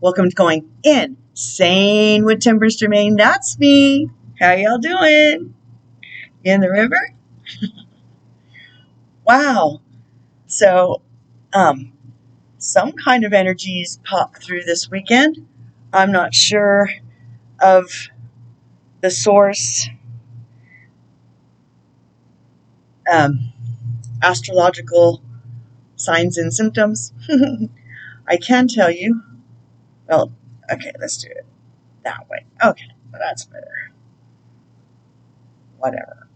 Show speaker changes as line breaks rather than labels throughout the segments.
Welcome to Going Insane with Timbers Jermaine. That's me. How y'all doing? In the river? Wow. So, some kind of energies popped through this weekend. I'm not sure of the source. Astrological signs and symptoms. I can tell you. Well, okay, let's do it that way. Okay, well, that's better. Whatever.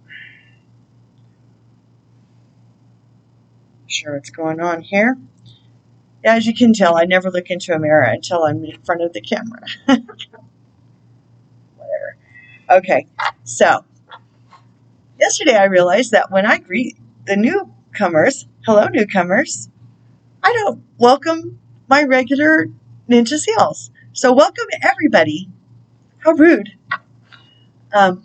Sure what's going on here. Yeah, as you can tell, I never look into a mirror until I'm in front of the camera. Whatever. Okay, so yesterday I realized that when I greet the newcomers, hello newcomers, I don't welcome my regular Ninja Seals. So welcome everybody. How rude. That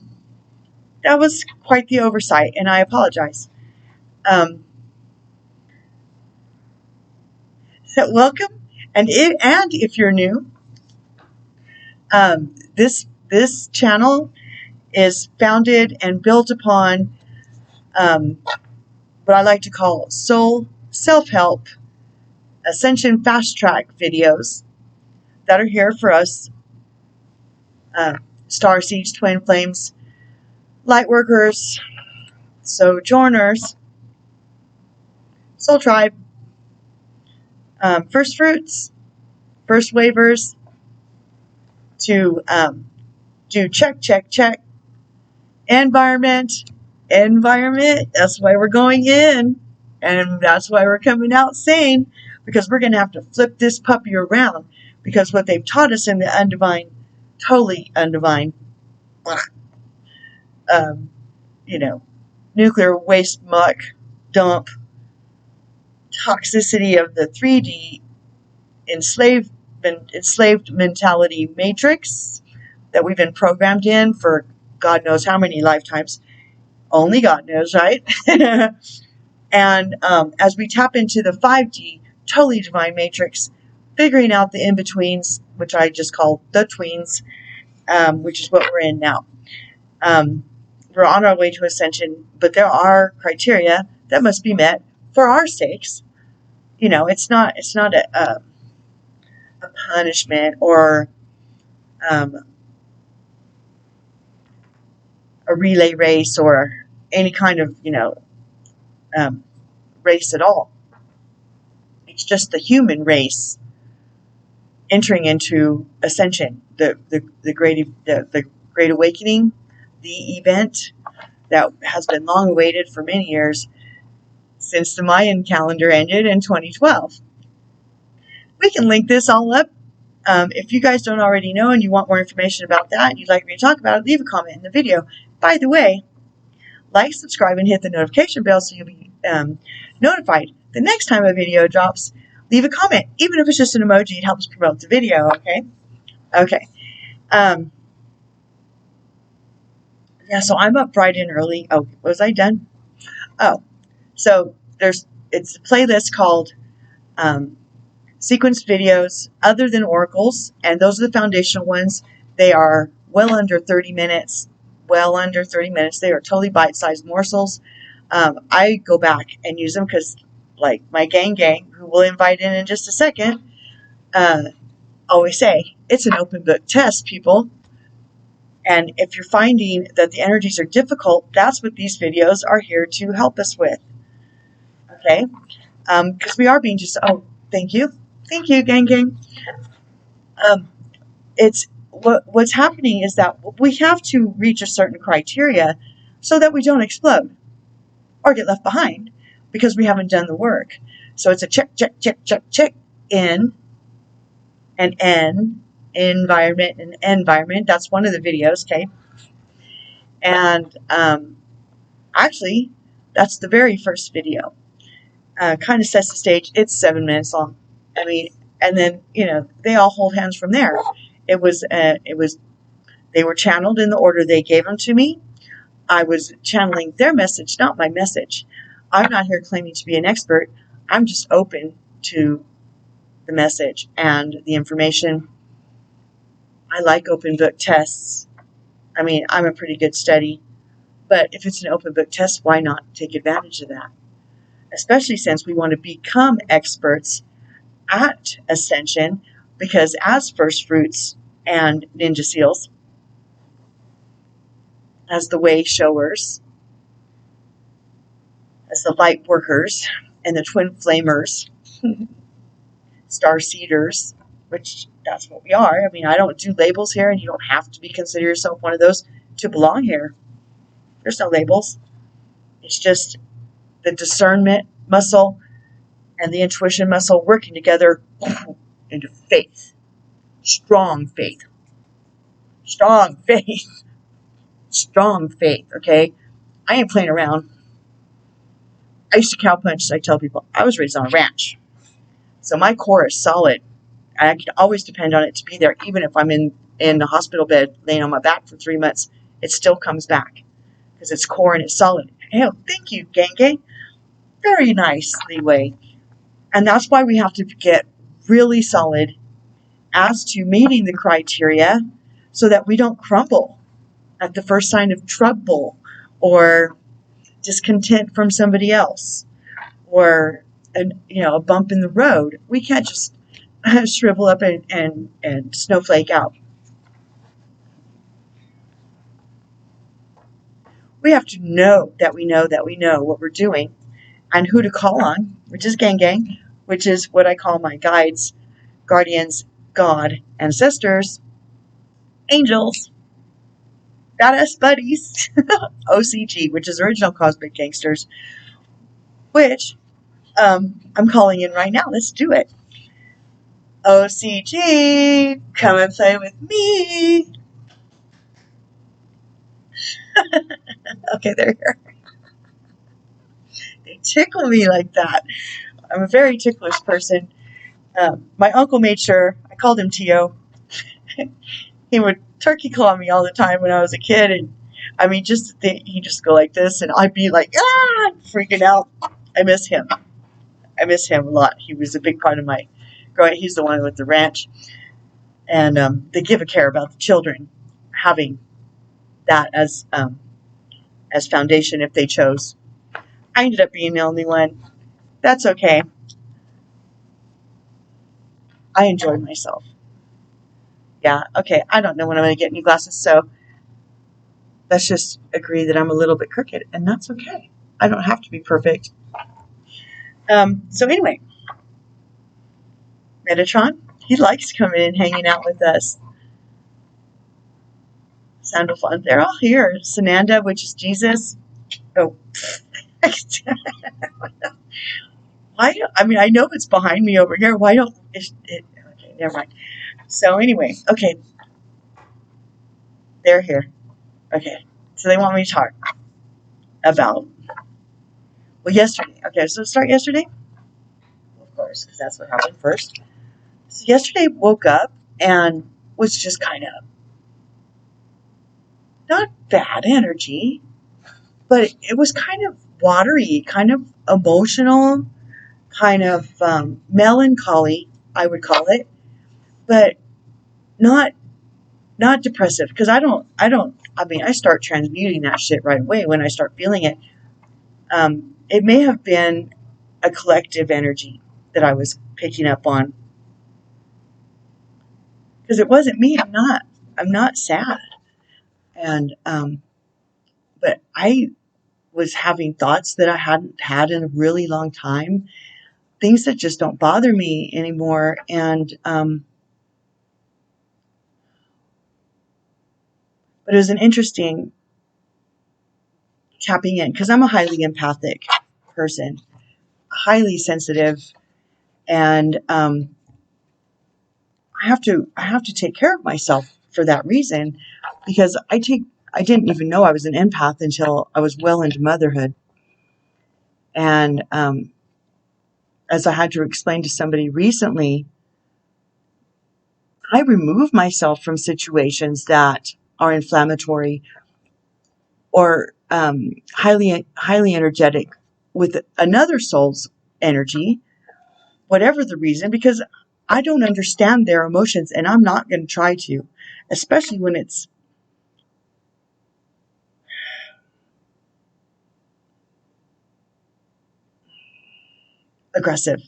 was quite the oversight, and I apologize. So welcome, and if you're new, this channel is founded and built upon what I like to call soul self-help Ascension fast track videos that are here for us star seeds, twin flames, light workers, sojourners, soul tribe, first fruits, first waivers, to do check, environment, that's why we're going in, and that's why we're coming out sane, because we're going to have to flip this puppy around, because what they've taught us in the undivine, totally undivine, nuclear waste muck dump toxicity of the 3D enslaved mentality matrix that we've been programmed in for God knows how many lifetimes. Only God knows, right? And as we tap into the 5D totally divine matrix, figuring out the in-betweens, which I just call the tweens, which is what we're in now. We're on our way to ascension, but there are criteria that must be met for our sakes. It's not a punishment or a relay race or any kind of race at all. It's just the human race entering into ascension, the great awakening, the event that has been long awaited for many years, since the Mayan calendar ended in 2012. We can link this all up. If you guys don't already know and you want more information about that and you'd like me to talk about it, leave a comment in the video. By the way, like, subscribe, and hit the notification bell so you'll be notified the next time a video drops. Leave a comment, even if it's just an emoji. It helps promote the video, okay? Okay. Yeah, so I'm up bright and early. Oh, was I done? Oh, so it's a playlist called Sequenced Videos Other Than Oracles, and those are the foundational ones. They are well under 30 minutes. They are totally bite-sized morsels. I go back and use them because, like my gang, who we'll invite in just a second, always say, it's an open book test, people. And if you're finding that the energies are difficult, that's what these videos are here to help us with. Okay? Because we are being just, oh, thank you. Thank you, gang gang. It's what's happening is that we have to reach a certain criteria so that we don't explode or get left behind because we haven't done the work. So it's a check, check, check, check, check in and N environment and environment. That's one of the videos, okay? And actually, that's the very first video. Kind of sets the stage. It's 7 minutes long. I mean, and then they all hold hands from there. It was they were channeled in the order they gave them to me. I was channeling their message, not my message. I'm not here claiming to be an expert. I'm just open to the message and the information. I like open book tests. I mean, I'm a pretty good study. But if it's an open book test, why not take advantage of that? Especially since we want to become experts at Ascension, because as first fruits and ninja seals, as the way showers, as the light workers, and the twin flamers, star seeders, which that's what we are. I mean, I don't do labels here, and you don't have to consider yourself one of those to belong here. There's no labels. It's just the discernment muscle and the intuition muscle working together into faith. Strong faith. Strong faith. Strong faith, okay? I ain't playing around. I used to cowpunch, as I tell people. I was raised on a ranch. So my core is solid. I can always depend on it to be there, even if I'm in the hospital bed laying on my back for 3 months. It still comes back because it's core and it's solid. Hell, thank you, gang gang. Very nice leeway. And that's why we have to get really solid as to meeting the criteria so that we don't crumble at the first sign of trouble or discontent from somebody else or a bump in the road. We can't just shrivel up and snowflake out. We have to know that we know what we're doing and who to call on, which is gang gang, which is what I call my guides, guardians, God, and sisters, angels, badass buddies, OCG, which is Original Cosmic Gangsters, which I'm calling in right now. Let's do it. OCG, come and play with me. Okay, they're here. They tickle me like that. I'm a very ticklish person. My uncle made sure, I called him T.O. He would turkey claw me all the time when I was a kid. And I mean, he'd just go like this and I'd be like, freaking out. I miss him. I miss him a lot. He was a big part of my growing. He's the one with the ranch. And they give a care about the children, having that as foundation if they chose. I ended up being the only one. That's okay. I enjoyed myself. Yeah, okay. I don't know when I'm going to get new glasses, so let's just agree that I'm a little bit crooked, and that's okay. I don't have to be perfect. So anyway, Metatron, he likes coming and hanging out with us. Sandalphon, they're all here. Sananda, which is Jesus. Oh, why? I mean, I know it's behind me over here. Why don't okay, never mind. So anyway, okay, they're here. Okay, so they want me to talk about yesterday. Okay, so start yesterday. Of course, because that's what happened first. So yesterday, woke up and was just kind of not bad energy, but it was kind of watery, kind of emotional, kind of melancholy, I would call it, but not depressive, because I mean, I start transmuting that shit right away when I start feeling it. It may have been a collective energy that I was picking up on, because it wasn't me. I'm not sad, and but I was having thoughts that I hadn't had in a really long time, things that just don't bother me anymore. And but it was an interesting tapping in, because I'm a highly empathic person, highly sensitive, and I have to take care of myself for that reason, because I didn't even know I was an empath until I was well into motherhood. And as I had to explain to somebody recently, I remove myself from situations that are inflammatory or highly energetic with another soul's energy, whatever the reason, because I don't understand their emotions, and I'm not going to try to, especially when it's aggressive.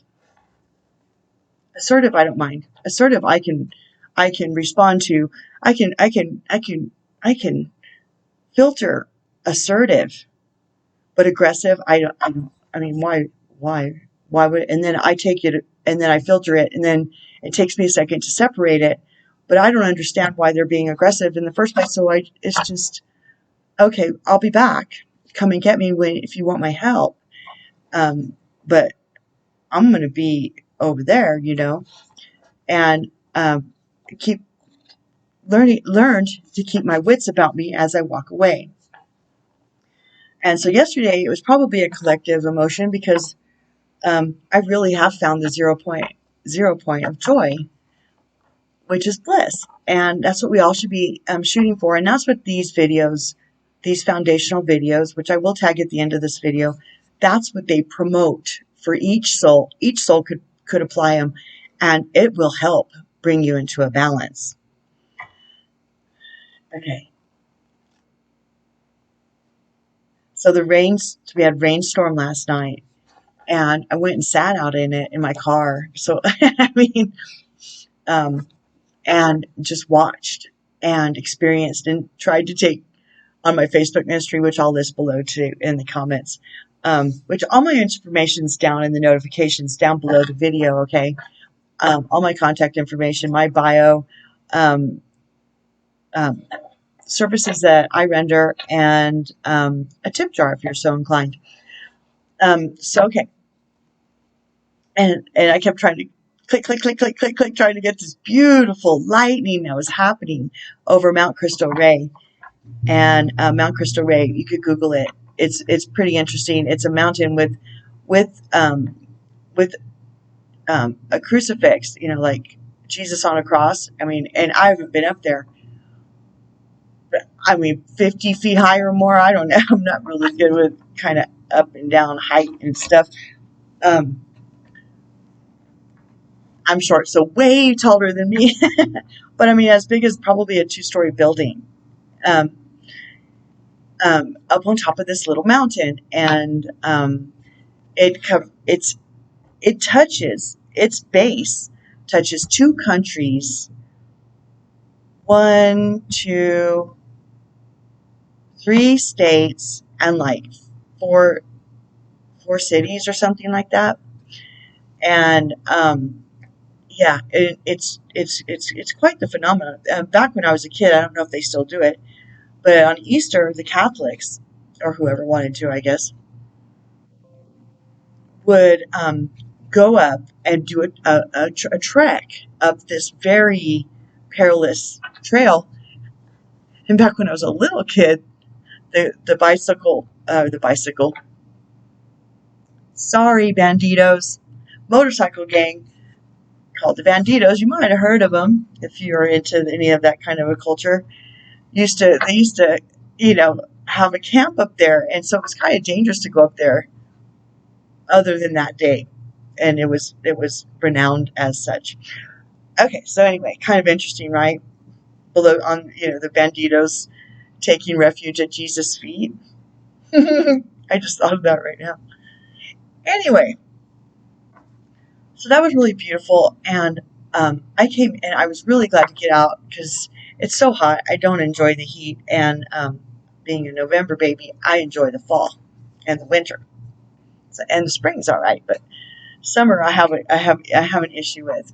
Assertive, I don't mind. Assertive, I can respond to. I can filter assertive, but aggressive, I don't. I mean, why would? And then I take it, and then I filter it, and then it takes me a second to separate it. But I don't understand why they're being aggressive in the first place. So it's just, okay, I'll be back. Come and get me if you want my help. But I'm going to be over there, and keep learned to keep my wits about me as I walk away. And so yesterday it was probably a collective emotion, because I really have found the zero point of joy, which is bliss. And that's what we all should be shooting for. And that's what these videos, these foundational videos, which I will tag at the end of this video, that's what they promote for each soul. Each soul could apply them, and it will help bring you into a balance. Okay. So we had rainstorm last night, and I went and sat out in it in my car. So, I mean, and just watched and experienced and tried to take on my Facebook ministry, which I'll list below too in the comments, which all my information's down in the notifications down below the video. Okay. All my contact information, my bio, services that I render, and a tip jar if you're so inclined. Okay. And I kept trying to click, trying to get this beautiful lightning that was happening over Mount Cristo Rey. And Mount Cristo Rey, you could Google it. It's pretty interesting. It's a mountain with a crucifix, like Jesus on a cross. I mean, and I haven't been up there. But, 50 feet high or more. I don't know. I'm not really good with kind of up and down height and stuff. I'm short, so way taller than me. But as big as probably a 2-story building. Up on top of this little mountain, and its base touches 2 countries, 1, 2, 3 states, and like 4 cities or something like that. And yeah, it's quite the phenomenon. Back when I was a kid, I don't know if they still do it, but on Easter, the Catholics, or whoever wanted to, I guess, would go up and do a trek up this very perilous trail. And back when I was a little kid, the bicycle, sorry, banditos, motorcycle gang called the Banditos. You might have heard of them if you're into any of that kind of a culture. They used to, have a camp up there, and so it was kind of dangerous to go up there other than that day, and it was renowned as such. Okay, so anyway, kind of interesting, right? Below on, the Banditos taking refuge at Jesus' feet. I just thought of that right now. Anyway, so that was really beautiful, and I came, and I was really glad to get out because it's so hot. I don't enjoy the heat, and being a November baby, I enjoy the fall and the winter. So, and the spring's all right, but Summer, I have an issue with.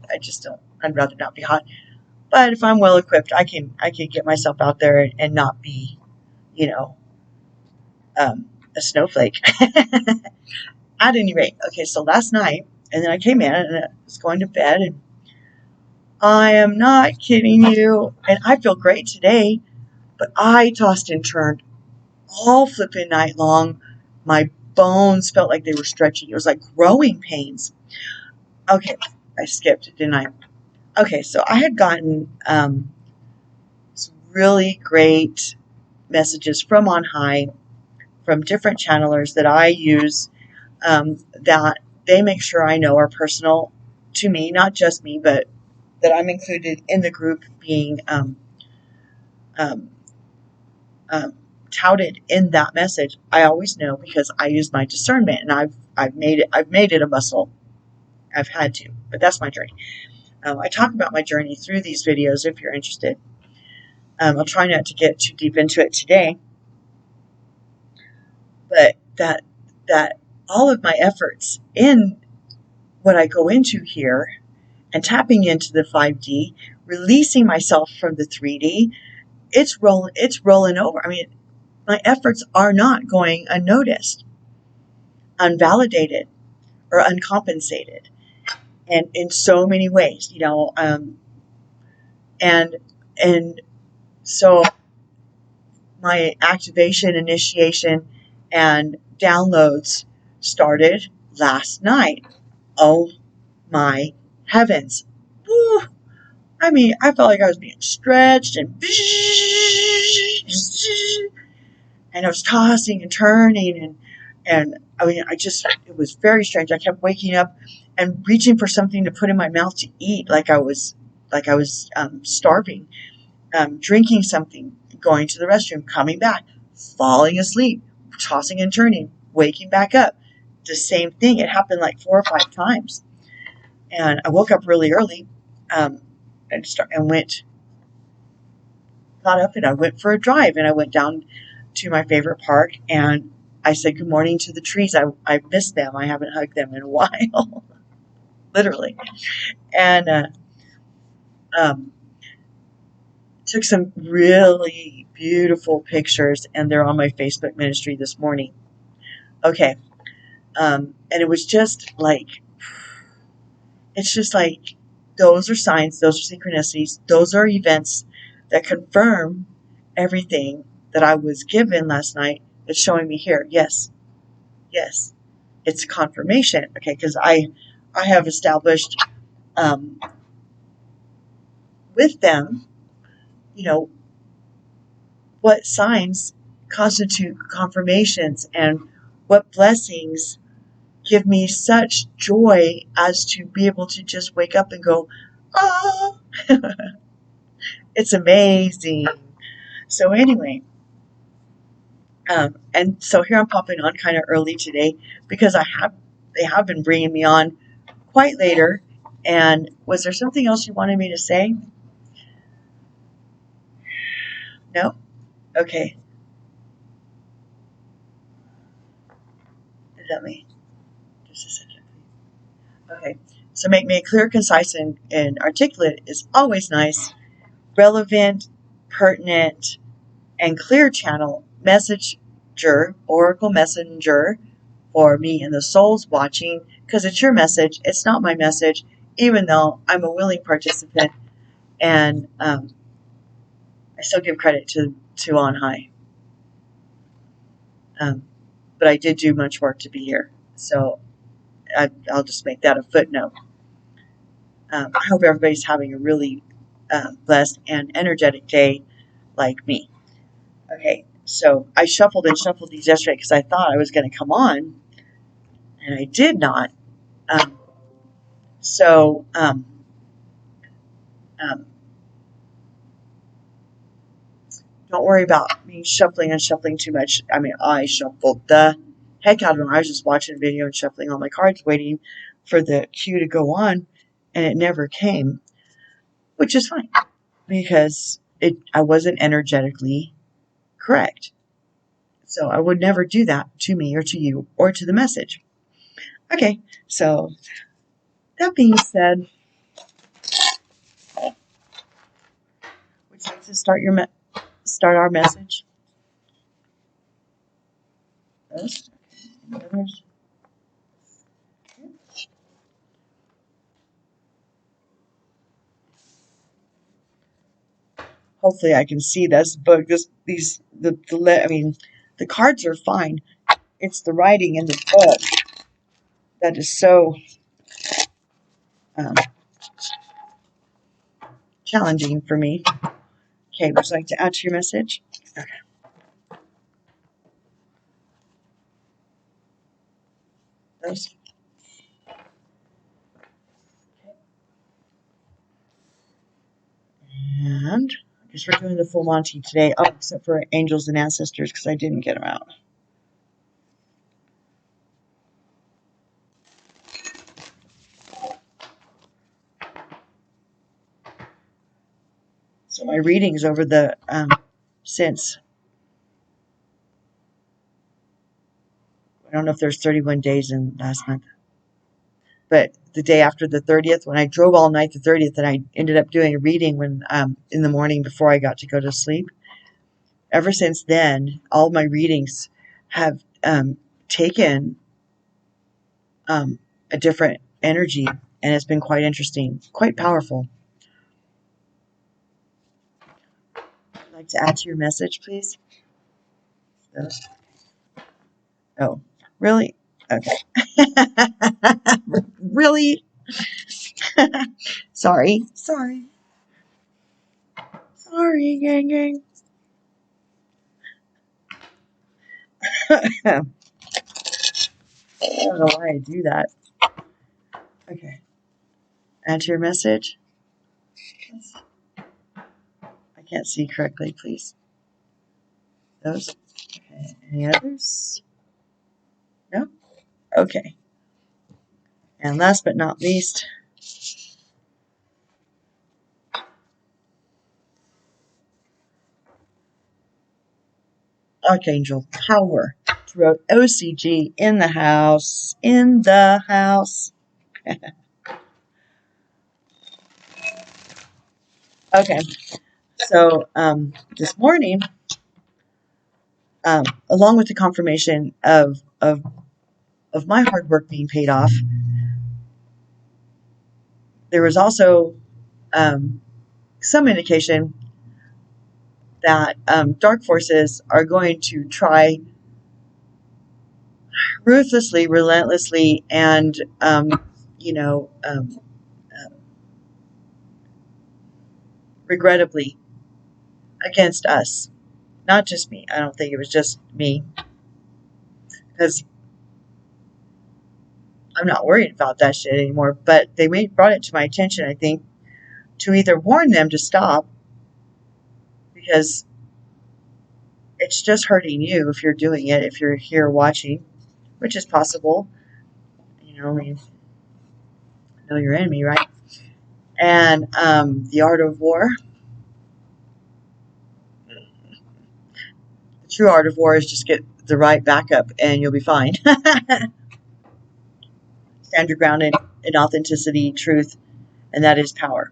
I'd rather not be hot. But if I'm well equipped, I can get myself out there and not be, you know, a snowflake. At any rate, okay, so last night, and then I came in and I was going to bed, and I am not kidding you, and I feel great today, but I tossed and turned all flipping night long. My bones felt like they were stretching. It was like growing pains. Okay, I skipped, didn't I? Okay, so I had gotten some really great messages from on high, from different channelers that I use, that they make sure I know are personal to me, not just me, but that I'm included in the group being um, touted in that message. I always know because I use my discernment, and I've made it a muscle. I've had to, but that's my journey. I talk about my journey through these videos if you're interested. I'll try not to get too deep into it today, but that all of my efforts in what I go into here and tapping into the 5D, releasing myself from the 3D, it's rolling over. I mean, my efforts are not going unnoticed, unvalidated, or uncompensated, and in so many ways, and so my activation, initiation, and downloads started last night. Oh my heavens. Woo. I mean, I felt like I was being stretched and I was tossing and turning and I mean, it was very strange. I kept waking up and reaching for something to put in my mouth to eat, like I was starving, drinking something, going to the restroom, coming back, falling asleep, tossing and turning, waking back up. The same thing. It happened like 4 or 5 times. And I woke up really early, and got up and I went for a drive, and I went down to my favorite park, and I said good morning to the trees. I missed them. I haven't hugged them in a while, literally. And took some really beautiful pictures, and they're on my Facebook ministry this morning. Okay. And it was just like, it's just like, those are signs, those are synchronicities, those are events that confirm everything that I was given last night. It's showing me here. Yes. It's confirmation. Okay. Because I have established, with them, what signs constitute confirmations and what blessings give me such joy as to be able to just wake up and go, oh, it's amazing. So anyway, and so here I'm popping on kind of early today because they have been bringing me on quite later. And was there something else you wanted me to say? No? Okay. Is that me? Just a second, please. Okay. So make me clear, concise, and articulate is always nice. Relevant, pertinent, and clear channel messenger, oracle messenger for me and the souls watching, because it's your message. It's not my message, even though I'm a willing participant, and I still give credit to on high. But I did do much work to be here, so I'll just make that a footnote. I hope everybody's having a really blessed and energetic day like me. Okay, so I shuffled these yesterday because I thought I was going to come on, and I did not. So don't worry about me shuffling and shuffling too much. I mean, I shuffled the heck out of them. I was just watching a video and shuffling all my cards, waiting for the cue to go on, and it never came, which is fine because I wasn't energetically correct. So I would never do that to me or to you or to the message. Okay, so that being said, would you like to start our message? Yes. Any others? Hopefully, I can see this book. The cards are fine. It's the writing in the book that is so um, challenging for me. Okay, would you like to add to your message? Okay. Those. And I guess we're doing the full Monty today. Oh, except for angels and ancestors because I didn't get them out. So my readings over the since I don't know if there's 31 days in last month, but the day after the 30th, when I drove all night the 30th, and I ended up doing a reading when in the morning before I got to go to sleep. Ever since then, all my readings have taken a different energy, and it's been quite interesting, quite powerful. Would you like to add to your message, please? Oh, really? Okay. Really? Sorry. Sorry, gang. I don't know why I do that. Okay. Add to your message. I can't see correctly, please. Those. Okay. Any others? No? Okay. And last but not least, Archangel Power throughout OCG in the house. In the house. Okay. So this morning, along with the confirmation of my hard work being paid off, there was also some indication that dark forces are going to try ruthlessly, relentlessly, and regrettably against us. Not just me. I don't think it was just me, because I'm not worried about that shit anymore. But they brought it to my attention, I think, to either warn them to stop, because it's just hurting you if you're doing it, if you're here watching, which is possible. I mean, know your enemy, right? And the art of war. The true art of war is just get the right backup and you'll be fine. Stand your ground in authenticity, truth, and that is power.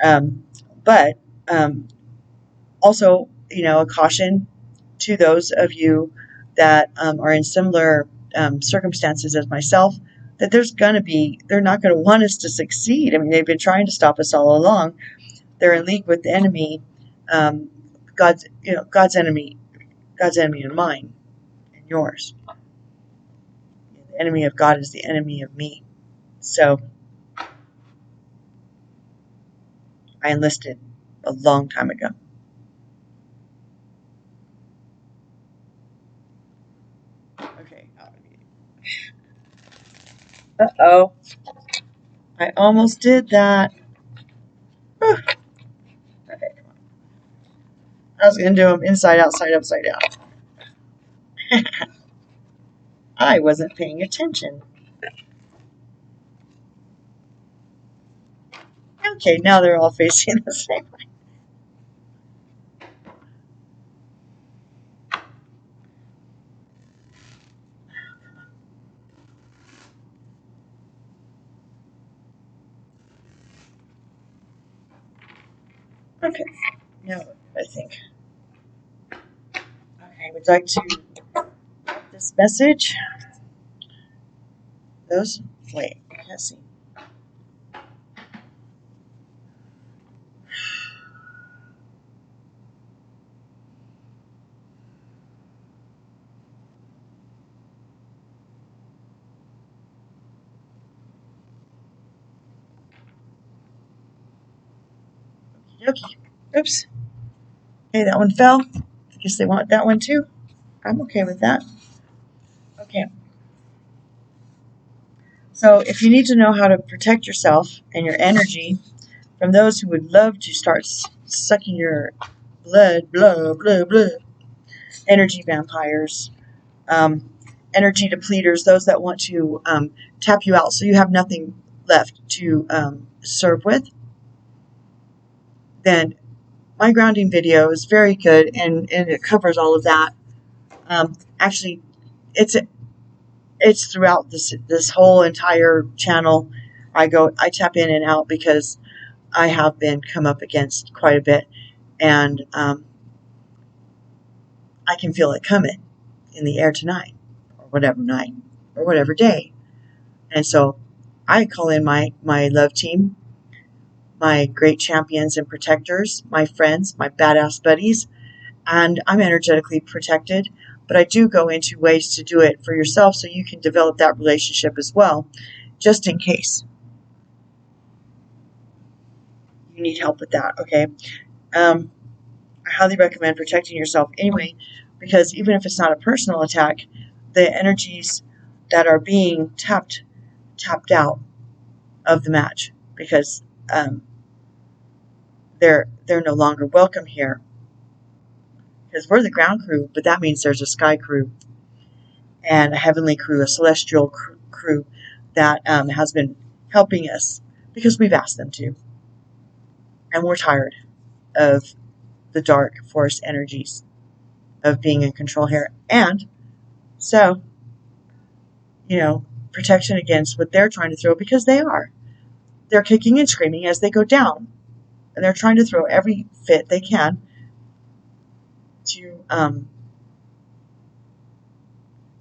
But also, a caution to those of you that are in similar circumstances as myself, that they're not going to want us to succeed. I mean, they've been trying to stop us all along. They're in league with the enemy, God's enemy, and mine and yours. The enemy of God is the enemy of me. So I enlisted a long time ago. Okay. Uh-oh. I almost did that. Okay, come on. I was going to do them inside, outside, upside down. I wasn't paying attention. Okay, now they're all facing the same way. Okay. Now, I think. Okay, would like to this message. Those. Wait, I can't see. Okay. Oops. Okay, that one fell. I guess they want that one too. I'm okay with that. Okay. So if you need to know how to protect yourself and your energy from those who would love to start sucking your blood, energy vampires, um, energy depleters, those that want to tap you out so you have nothing left to serve with, then my grounding video is very good and it covers all of that. Actually, it's throughout this whole entire channel. I tap in and out because I have been come up against quite a bit, and I can feel it coming in the air tonight, or whatever night, or whatever day. And so I call in my love team, my great champions and protectors, my friends, my badass buddies, and I'm energetically protected. But I do go into ways to do it for yourself so you can develop that relationship as well, just in case you need help with that, okay? I highly recommend protecting yourself anyway, because even if it's not a personal attack, the energies that are being tapped out of the match, because they're no longer welcome here. Because we're the ground crew, but that means there's a sky crew and a heavenly crew, a celestial crew that has been helping us because we've asked them to. And we're tired of the dark force energies of being in control here. And so, protection against what they're trying to throw, because they are. They're kicking and screaming as they go down. And they're trying to throw every fit they can to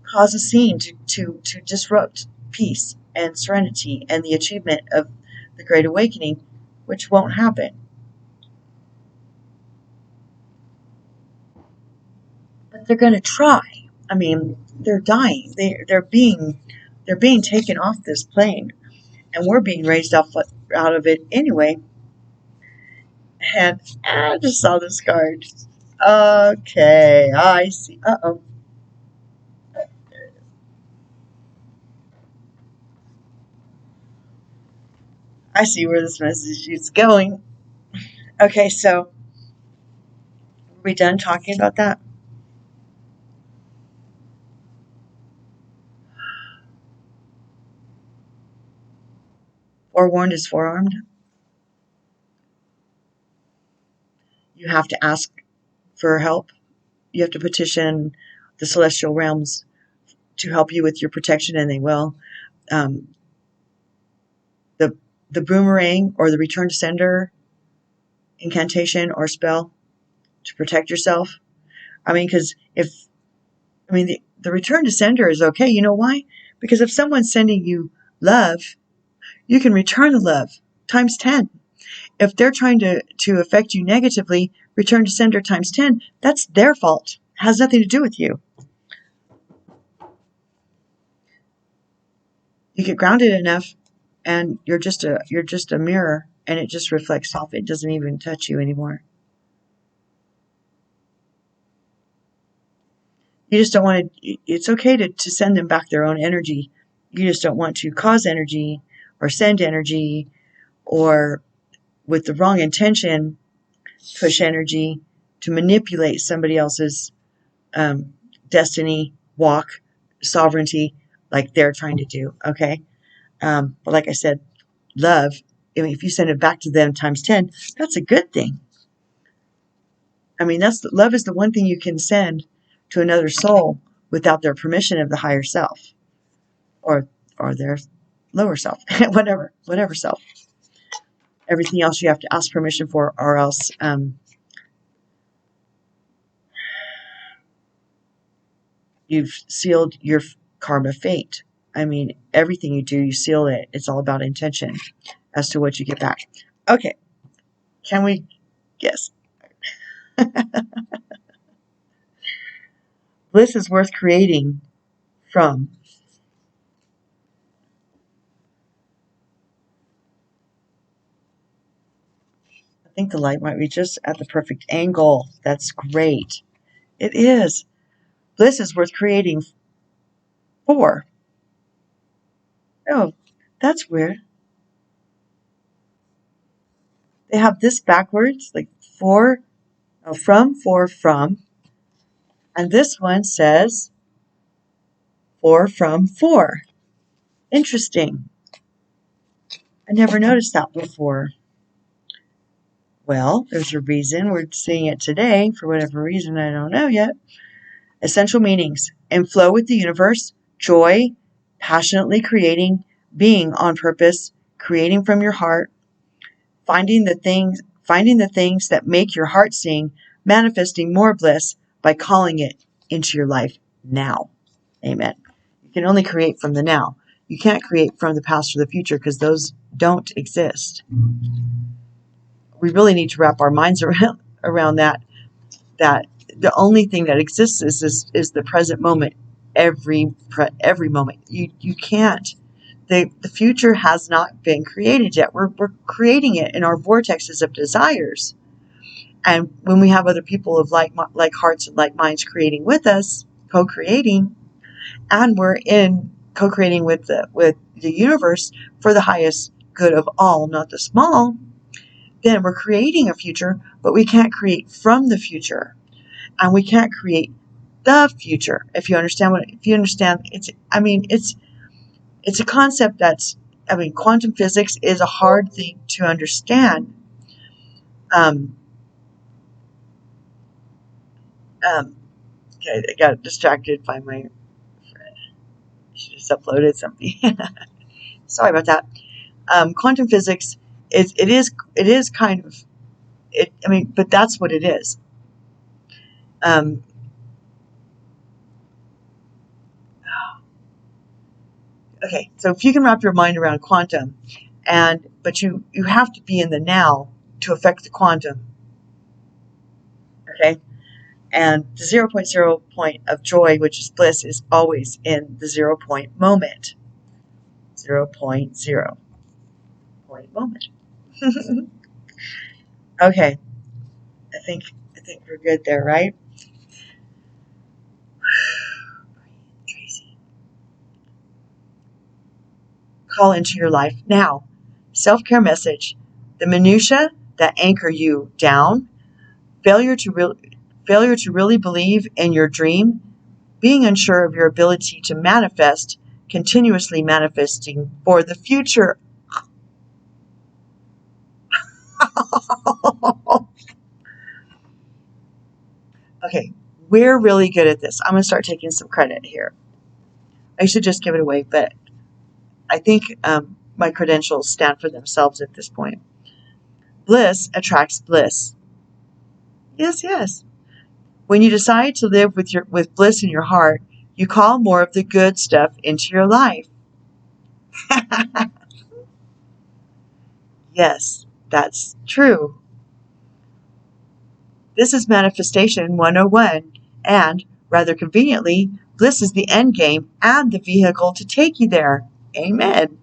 cause a scene, to disrupt peace and serenity and the achievement of the Great Awakening, which won't happen. But they're going to try. I mean, they're dying. They're being taken off this plane, and we're being raised up out of it anyway. And I just saw this card. Okay, I see. Uh-oh. I see where this message is going. Okay, so are we done talking about that? Forewarned is forearmed. You have to ask for help. You have to petition the celestial realms to help you with your protection, and they will. Um, the boomerang or the return to sender incantation or spell to protect yourself. I mean, because the return to sender is okay. You know why? Because if someone's sending you love, you can return the love times 10. If they're trying to affect you negatively, return to sender times 10. That's their fault. It has nothing to do with you. You get grounded enough, and you're just a mirror, and it just reflects off. It doesn't even touch you anymore. You just don't want to. It's okay to send them back their own energy. You just don't want to cause energy or send energy, or with the wrong intention push energy to manipulate somebody else's destiny, walk, sovereignty, like they're trying to do. Okay, but like I said, love. I mean, if you send it back to them times 10, that's a good thing. I mean, love is the one thing you can send to another soul without their permission of the higher self, or their lower self, whatever self. Everything else you have to ask permission for, or else you've sealed your karma fate. I mean, everything you do, you seal it. It's all about intention as to what you get back. Okay. Can we guess? Bliss is worth creating from. I think the light might be just at the perfect angle. That's great. It is. Bliss is worth creating for. Oh, that's weird. They have this backwards, like for, from, for, from. And this one says for, from, for. Interesting. I never noticed that before. Well, there's a reason. We're seeing it today. For whatever reason, I don't know yet. Essential meanings. In flow with the universe. Joy. Passionately creating. Being on purpose. Creating from your heart. Finding the things that make your heart sing. Manifesting more bliss by calling it into your life now. Amen. You can only create from the now. You can't create from the past or the future because those don't exist. We really need to wrap our minds around that the only thing that exists is the present moment. Every moment. You can't. The future has not been created yet. We're creating it in our vortexes of desires. And when we have other people of like hearts and like minds creating with us, co-creating, and we're in co-creating with the universe for the highest good of all, not the small, then we're creating a future, but we can't create from the future. And we can't create the future. If you understand it's a concept quantum physics is a hard thing to understand. Okay, I got distracted by my friend. She just uploaded something. Sorry about that. Quantum physics it is kind of it. But that's what it is. Okay, so if you can wrap your mind around quantum, but you have to be in the now to affect the quantum. Okay, and the 0.0 point of joy, which is bliss, is always in the 0 point moment. 0.0 point moment. Okay, I think we're good there, right? Tracy. Call into your life now. Self-care message. The minutiae that anchor you down. Failure to really believe in your dream. Being unsure of your ability to manifest. Continuously manifesting for the future. Okay, we're really good at this. I'm going to start taking some credit here. I should just give it away, but I think my credentials stand for themselves at this point. Bliss attracts bliss. Yes, yes. When you decide to live with bliss in your heart, you call more of the good stuff into your life. Yes, that's true. This is Manifestation 101, and, rather conveniently, bliss is the end game and the vehicle to take you there. Amen.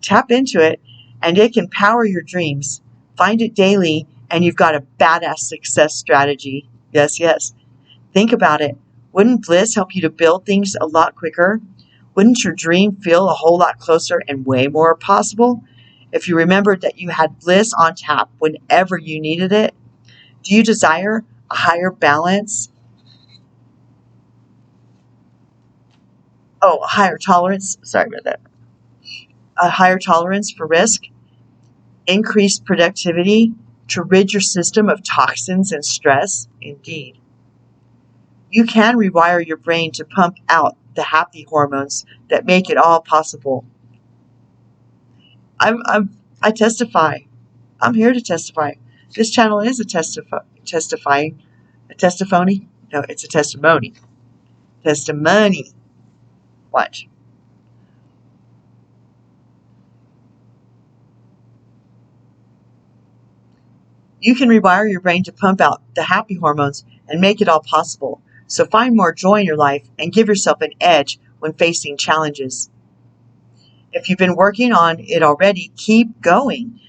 Tap into it, and it can power your dreams. Find it daily, and you've got a badass success strategy. Yes, yes. Think about it. Wouldn't bliss help you to build things a lot quicker? Wouldn't your dream feel a whole lot closer and way more possible if you remembered that you had bliss on tap whenever you needed it? Do you desire a higher balance? A higher tolerance. Sorry about that. A higher tolerance for risk, increased productivity to rid your system of toxins and stress. Indeed. You can rewire your brain to pump out the happy hormones that make it all possible. I testify. I'm here to testify. This channel is a testifying. A testimony? No, it's a testimony. Testimony. Watch. You can rewire your brain to pump out the happy hormones and make it all possible. So find more joy in your life and give yourself an edge when facing challenges. If you've been working on it already, keep going.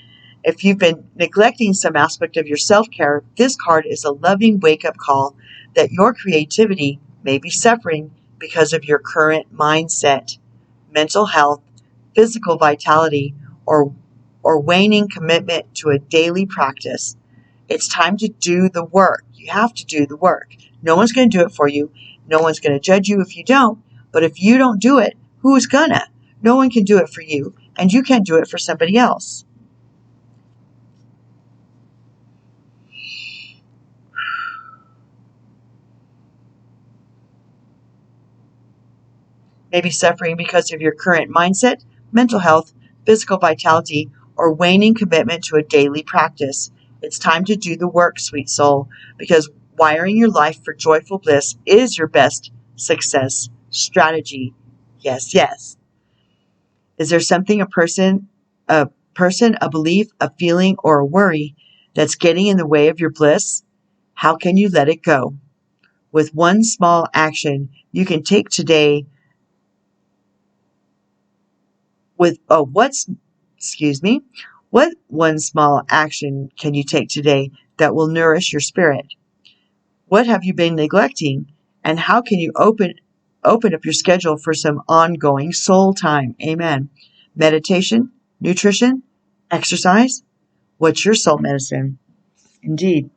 If you've been neglecting some aspect of your self-care, this card is a loving wake-up call that your creativity may be suffering because of your current mindset, mental health, physical vitality, or waning commitment to a daily practice. It's time to do the work. You have to do the work. No one's going to do it for you. No one's going to judge you if you don't. But if you don't do it, who's gonna? No one can do it for you, and you can't do it for somebody else. Maybe suffering because of your current mindset, mental health, physical vitality, or waning commitment to a daily practice. It's time to do the work, sweet soul, because wiring your life for joyful bliss is your best success strategy. Yes, yes. Is there something, a person, a belief, a feeling, or a worry that's getting in the way of your bliss? How can you let it go? With one small action you can take today, what one small action can you take today that will nourish your spirit? What have you been neglecting? And how can you open up your schedule for some ongoing soul time? Amen. Meditation, nutrition, exercise. What's your soul medicine? Indeed.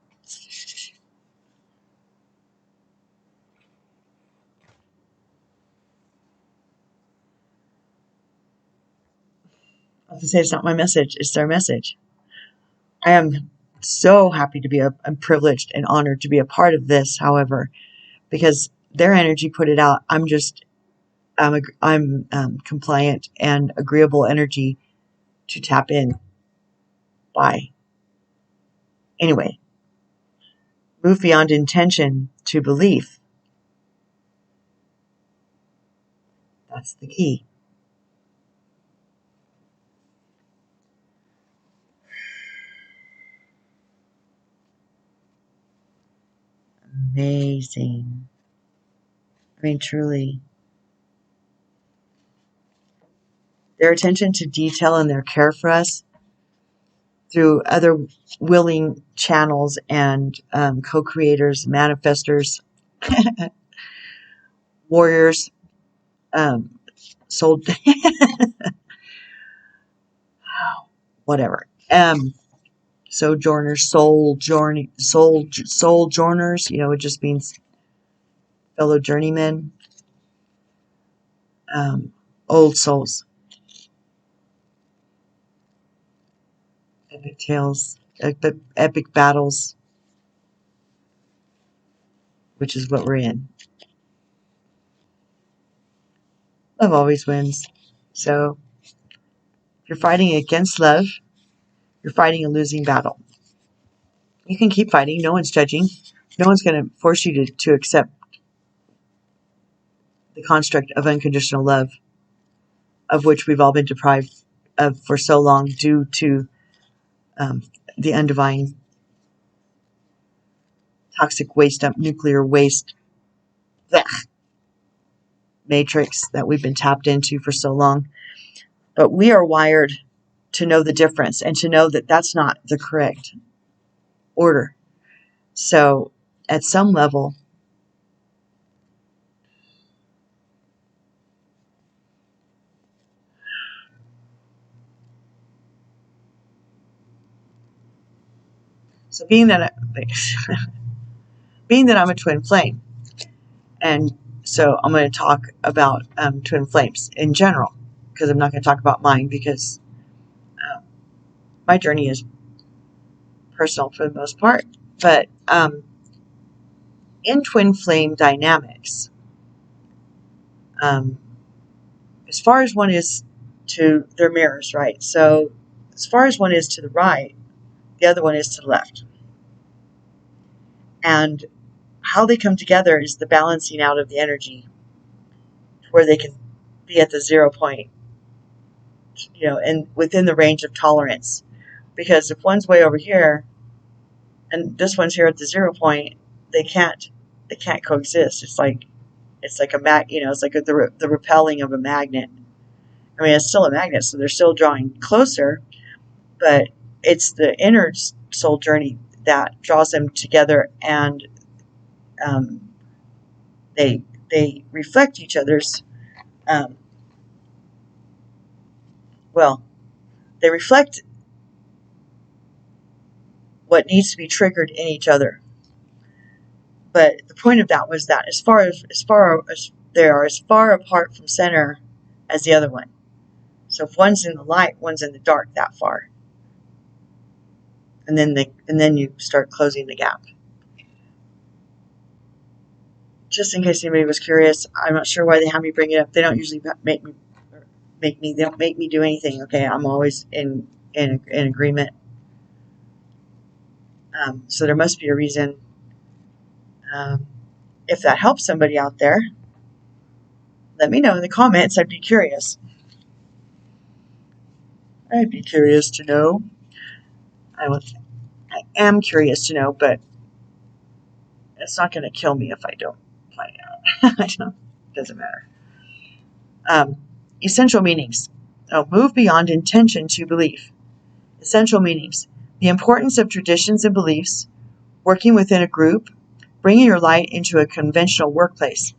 I have to say it's not my message, it's their message. I am so happy to be I'm privileged and honored to be a part of this, however, because their energy put it out. I'm compliant and agreeable energy to tap in by. Anyway, move beyond intention to belief. That's the key. Amazing. I mean, truly. Their attention to detail and their care for us through other willing channels and co-creators, manifestors, warriors, soul, whatever, sojourners, sojourners. It just means fellow journeymen, old souls, epic tales, epic battles, which is what we're in. Love always wins. So if you're fighting against love, you're fighting a losing battle. You can keep fighting. No one's judging. No one's going to force you to accept the construct of unconditional love, of which we've all been deprived of for so long due to the undivine toxic waste dump, nuclear waste matrix that we've been tapped into for so long. But we are wired to know the difference and to know that that's not the correct order. So at some level, so being that I'm a twin flame, and so I'm going to talk about twin flames in general, because I'm not going to talk about mine, because my journey is personal for the most part. But in twin flame dynamics, as far as one is to their mirrors, right? So as far as one is to the right, the other one is to the left. And how they come together is the balancing out of the energy where they can be at the 0 point, and within the range of tolerance. Because if one's way over here and this one's here at the 0 point, they can't coexist. It's like it's like the repelling of a magnet. I mean, it's still a magnet, so they're still drawing closer, but it's the inner soul journey that draws them together, and they reflect each other's. They reflect what needs to be triggered in each other. But the point of that was that as far as they are as far apart from center as the other one. So if one's in the light, one's in the dark, that far. And then you start closing the gap. Just in case anybody was curious, I'm not sure why they have me bring it up. They don't usually make me do anything. Okay, I'm always in agreement. So there must be a reason. If that helps somebody out there, let me know in the comments. I'd be curious. I'd be curious to know. I am curious to know, but it's not going to kill me if I don't find out. It doesn't matter. Essential meanings. Move beyond intention to belief. Essential meanings. The importance of traditions and beliefs, working within a group, bringing your light into a conventional workplace,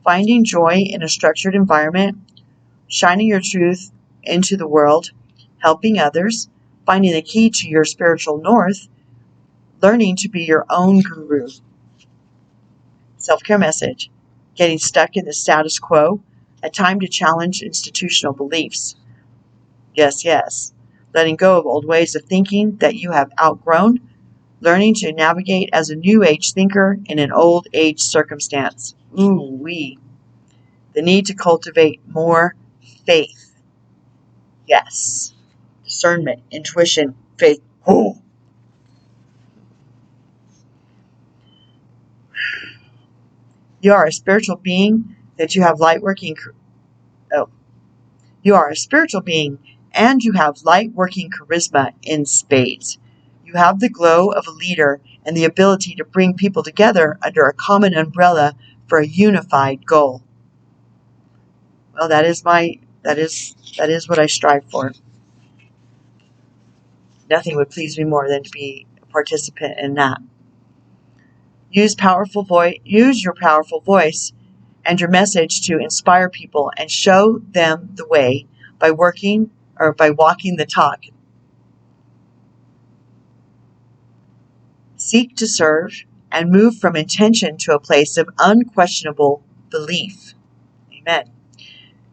finding joy in a structured environment, shining your truth into the world, helping others, finding the key to your spiritual north, learning to be your own guru. Self-care message. Getting stuck in the status quo, a time to challenge institutional beliefs. Yes, yes. Letting go of old ways of thinking that you have outgrown, learning to navigate as a new age thinker in an old age circumstance. Ooh-wee. The need to cultivate more faith. Yes. Discernment, intuition, faith. Oh. You are a spiritual being that you have light working. You are a spiritual being and you have light working charisma in spades. You have the glow of a leader and the ability to bring people together under a common umbrella for a unified goal. Well, that is what I strive for. Nothing would please me more than to be a participant in that. Use your powerful voice and your message to inspire people and show them the way by walking the talk. Seek to serve and move from intention to a place of unquestionable belief. Amen.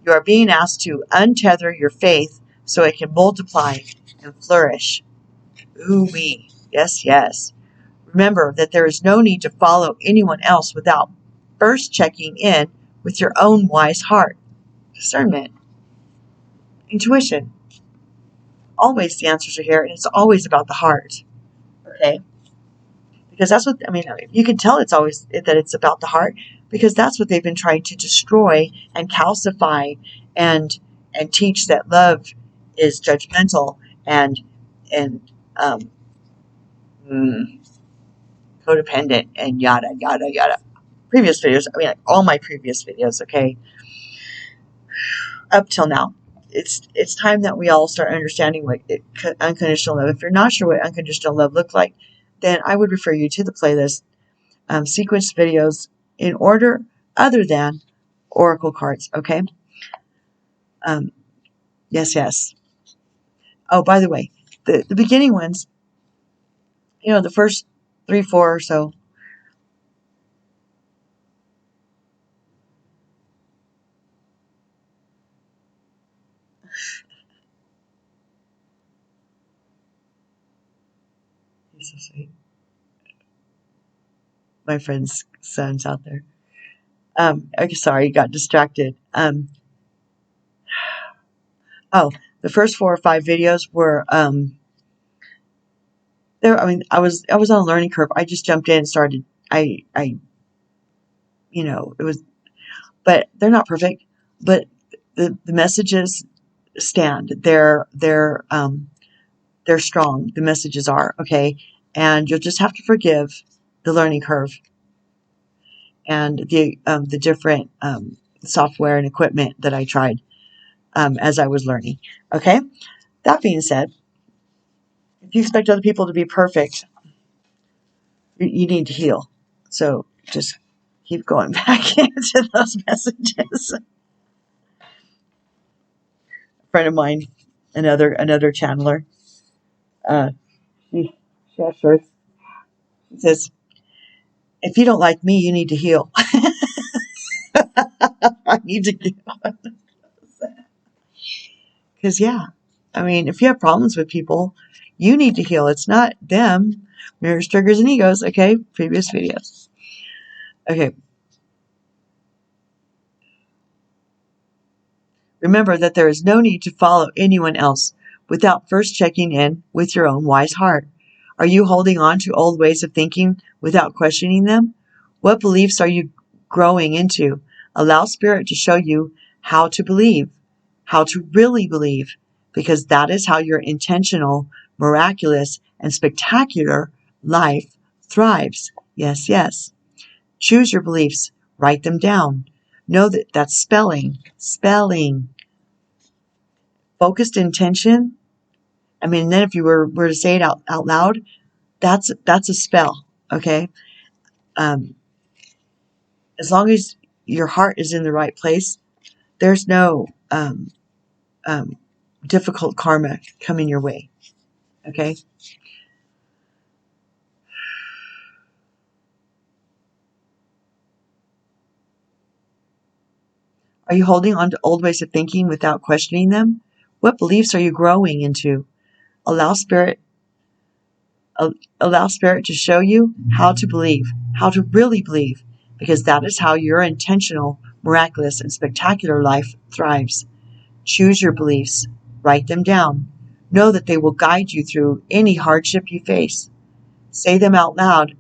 You are being asked to untether your faith so it can multiply and flourish. Ooh-wee. Yes, yes. Remember that there is no need to follow anyone else without first checking in with your own wise heart. Discernment. Intuition. Always the answers are here, and it's always about the heart. Okay? Because that's what, you can tell it's always that it's about the heart, because that's what they've been trying to destroy and calcify and teach that love is judgmental and codependent and yada, yada, yada. Previous videos, all my previous videos, okay? Up till now. It's time that we all start understanding what unconditional love. If you're not sure what unconditional love looks like, then I would refer you to the playlist, sequence videos in order other than oracle cards, okay? Yes, yes. Oh, by the way, the beginning ones, the first 3, 4 or so, he's so sweet. My friend's son's out there. Okay, sorry, got distracted. Oh, the first 4 or 5 videos were there. I mean, I was on a learning curve. I just jumped in and started. It was, but they're not perfect. But the messages stand. They're strong. The messages are okay, and you'll just have to forgive the learning curve and the different software and equipment that I tried as I was learning. Okay. That being said, if you expect other people to be perfect, you need to heal. So just keep going back into those messages. A friend of mine, another channeler, she sure says, if you don't like me, you need to heal. I need to heal. Because, yeah, I mean, if you have problems with people, you need to heal. It's not them. Mirrors, triggers, and egos. Okay, previous videos. Okay. Remember that there is no need to follow anyone else without first checking in with your own wise heart. Are you holding on to old ways of thinking without questioning them? What beliefs are you growing into? Allow Spirit to show you how to believe, how to really believe, because that is how your intentional, miraculous, and spectacular life thrives. Yes, yes. Choose your beliefs. Write them down. Know that that's spelling. Focused intention. I mean, then if you were to say it out loud, that's a spell. Okay. As long as your heart is in the right place, there's no difficult karma coming your way. Okay. Are you holding on to old ways of thinking without questioning them? What beliefs are you growing into? Allow spirit to show you how to believe, how to really believe, because that is how your intentional, miraculous, and spectacular life thrives. Choose your beliefs. Write them down. Know that they will guide you through any hardship you face. Say them out loud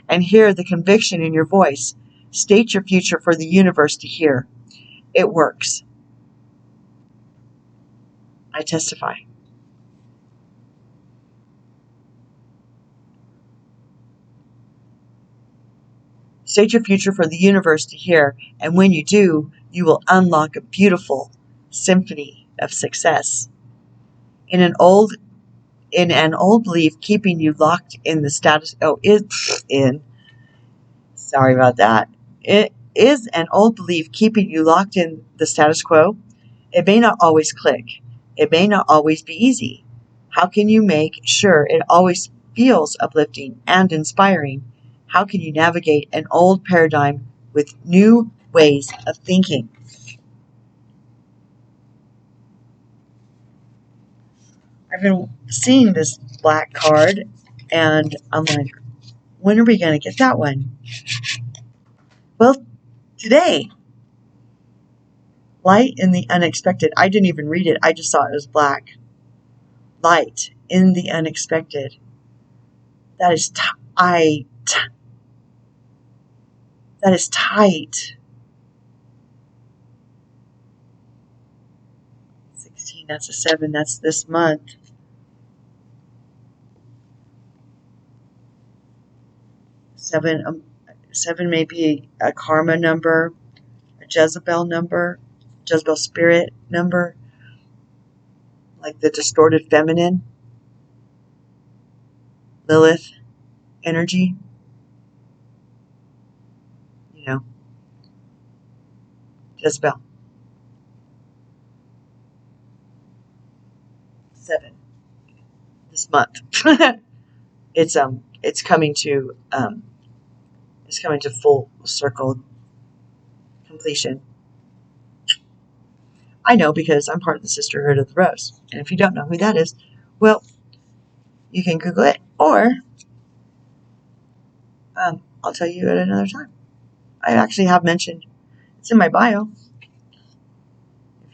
and hear the conviction in your voice. State your future for the universe to hear. It works. I testify. State your future for the universe to hear, and when you do, you will unlock a beautiful symphony of success. In an old belief keeping you locked in the status sorry about that. It is an old belief keeping you locked in the status quo. It may not always click. It may not always be easy. How can you make sure it always feels uplifting and inspiring? How can you navigate an old paradigm with new ways of thinking? I've been seeing this black card, and I'm like, when are we going to get that one? Well, today. Light in the unexpected. I didn't even read it. I just saw it was black. Light in the unexpected. That is tight. That is tight. 16, that's a 7. That's this month. 7 may be a karma number, a Jezebel number, Jezebel spirit number, like the distorted feminine, Lilith energy. You know, Jezebel. 7 this month. It's coming to full circle completion. I know because I'm part of the Sisterhood of the Rose. And if you don't know who that is, well, you can Google it, or I'll tell you at another time. I actually have mentioned, it's in my bio.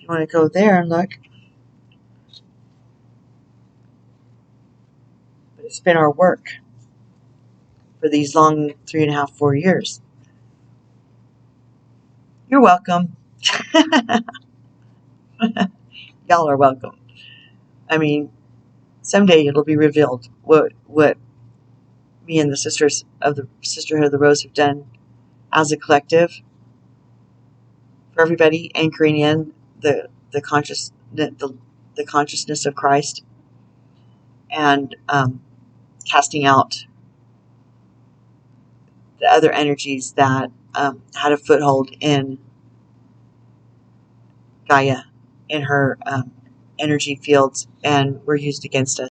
want to go there and look. But it's been our work for these long 3.5, 4 years. You're welcome. Y'all are welcome. I mean, someday it'll be revealed what me and the sisters of the Sisterhood of the Rose have done as a collective for everybody, anchoring in the consciousness of Christ, and casting out the other energies that had a foothold in Gaia, in her energy fields, and were used against us.